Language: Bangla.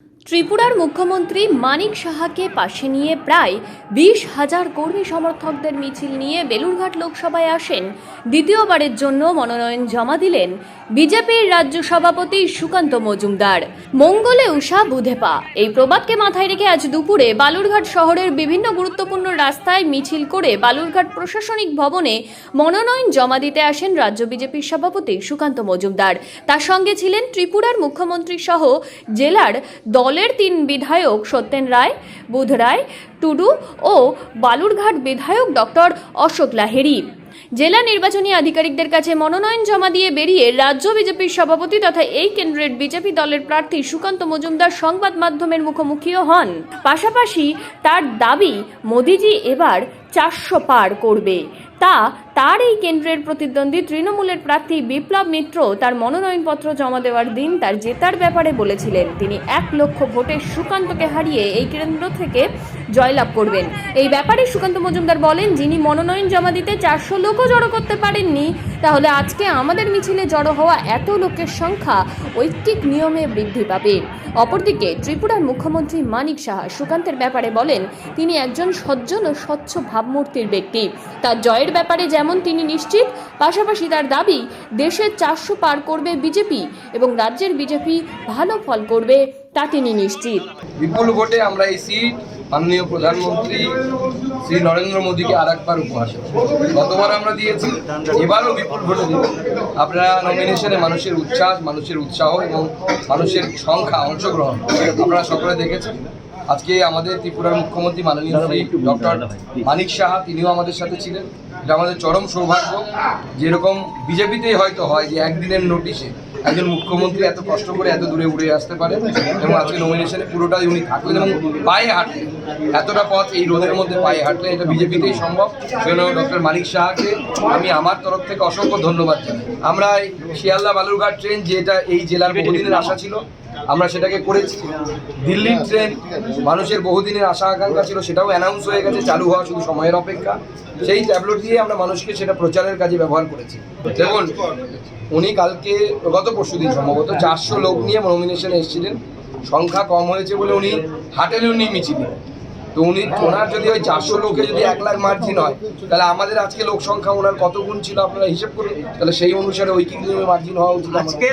ত্রিপুরার মুখ্যমন্ত্রী মানিক সাহাকে পাশে নিয়ে প্রায় 20,000 কর্মী সমর্থকদের মিছিল নিয়ে বেলুরঘাট লোকসভায় আসেন। দ্বিতীয়বারের জন্য মনোনয়ন জমা দিলেন বিজেপির রাজ্য সভাপতি সুকান্ত মজুমদার। মঙ্গলে উষা বুধে পা, এই প্রবাদকে মাথায় রেখে আজ দুপুরে বালুরঘাট শহরের বিভিন্ন গুরুত্বপূর্ণ রাস্তায় মিছিল করে বালুরঘাট প্রশাসনিক ভবনে মনোনয়ন জমা দিতে আসেন রাজ্য বিজেপির সভাপতি সুকান্ত মজুমদার। তার সঙ্গে ছিলেন ত্রিপুরার মুখ্যমন্ত্রী সহ জেলার দলের 3 বিধায়ক সত্যেন রায়, বুধ রায়, টুডু ও বালুরঘাট বিধায়ক ডক্টর অশোক লাহিড়ী। জেলা নির্বাচনী আধিকারিকদের কাছে মনোনয়ন জমা দিয়ে বেরিয়ে রাজ্য বিজেপির সভাপতি তথা এই কেন্দ্রের বিজেপি দলের প্রার্থী সুকান্ত মজুমদার সংবাদ মাধ্যমের মুখোমুখিও হন। পাশাপাশি তার দাবি, মোদিজি এবার 400 পার করবে। তার এই কেন্দ্রের প্রতিদ্বন্দ্বী তৃণমূলের প্রার্থী বিপ্লব মিত্র তার মনোনয়নপত্র জমা দেওয়ার দিন তার জেতার ব্যাপারে বলেছিলেন তিনি 1 লক্ষ ভোটে সুকান্তকে হারিয়ে এই কেন্দ্র থেকে জয়লাভ করবেন। এই ব্যাপারে সুকান্ত মজুমদার বলেন, যিনি মনোনয়ন জমা দিতে 400 লোকও জড়ো করতে পারেননি, তাহলে আজকে আমাদের মিছিলে জড়ো হওয়া এত লোকের সংখ্যা ঐক্যিক নিয়মে বৃদ্ধি পাবে। অপরদিকে ত্রিপুরার মুখ্যমন্ত্রী মানিক সাহা সুকান্তের ব্যাপারে বলেন, তিনি একজন সজ্জন ও স্বচ্ছ ভাবমূর্তির ব্যক্তি। তার জয়ের ব্যাপারে যেমন তিনি নিশ্চিত, পাশাপাশি তার দাবি দেশের 400 পার করবে বিজেপি এবং রাজ্যের বিজেপি ভালো ফল করবে তা তিনি নিশ্চিত। বিপুল ভোটে আমরা এই সিট মাননীয় প্রধানমন্ত্রী শ্রী নরেন্দ্র মোদীকে আরেকবার উপহার দেব। গতবার আমরা দিয়েছি, এবারও বিপুল ভোটে দেব। আপনারা নমিনেশনে মানুষের উচ্ছ্বাস, মানুষের উৎসাহ এবং মানুষের সংখ্যা, অংশগ্রহণ আপনারা সকলে দেখেছেন। আজকে আমাদের ত্রিপুরার মুখ্যমন্ত্রী মাননীয় শ্রী ডক্টর মানিক সাহা, তিনিও আমাদের সাথে ছিলেন। এটা আমাদের চরম সৌভাগ্য। যেরকম বিজেপিতেই হয়তো হয় যে একদিনের নোটিশে একজন মুখ্যমন্ত্রী এত কষ্ট করে এত দূরে উড়ে আসতে পারে, এবং আজকে নমিনেশনে পুরোটাই উনি থাকলেন এবং পায়ে হাঁটলেন, এতটা পথ এই রোদের মধ্যে পায়ে হাঁটলেন, এটা বিজেপিতেই সম্ভব। সেজন্য ডক্টর মানিক সাহাকে আমি আমার তরফ থেকে অসংখ্য ধন্যবাদ জানাই। আমরা শিয়ালদা বালুরঘাট ট্রেন, যেটা এই জেলার বহুদিনের আশা ছিল, আমরা সেটাকে করেছি। দিল্লির ট্রেন মানুষের বহুদিনের আশা আকাঙ্ক্ষা ছিল, সেটাও অ্যানাউন্স হয়ে গেছে, চালু হওয়া শুধু সময়ের অপেক্ষা। সেই ট্যাবলেট দিয়ে আমরা মানুষকে সেটা প্রচারের কাজে ব্যবহার করেছি। দেখুন, উনি কালকে গত পরশুদিন সম্ভবত 400 লোক নিয়ে নমিনেশনে এসেছিলেন। সংখ্যা কম হয়েছে বলে উনি হাঁটেননি মিছিলে। তো ওনার যদি ওই 400 লোকে যদি 1 লাখ মার্জিন হয়, তাহলে আমাদের আজকে লোক সংখ্যা ওনার কত গুণ ছিল আপনারা হিসেব করুন। তাহলে সেই অনুসারে ঐক্যিক নিয়মে মার্জিন হওয়া উচিত।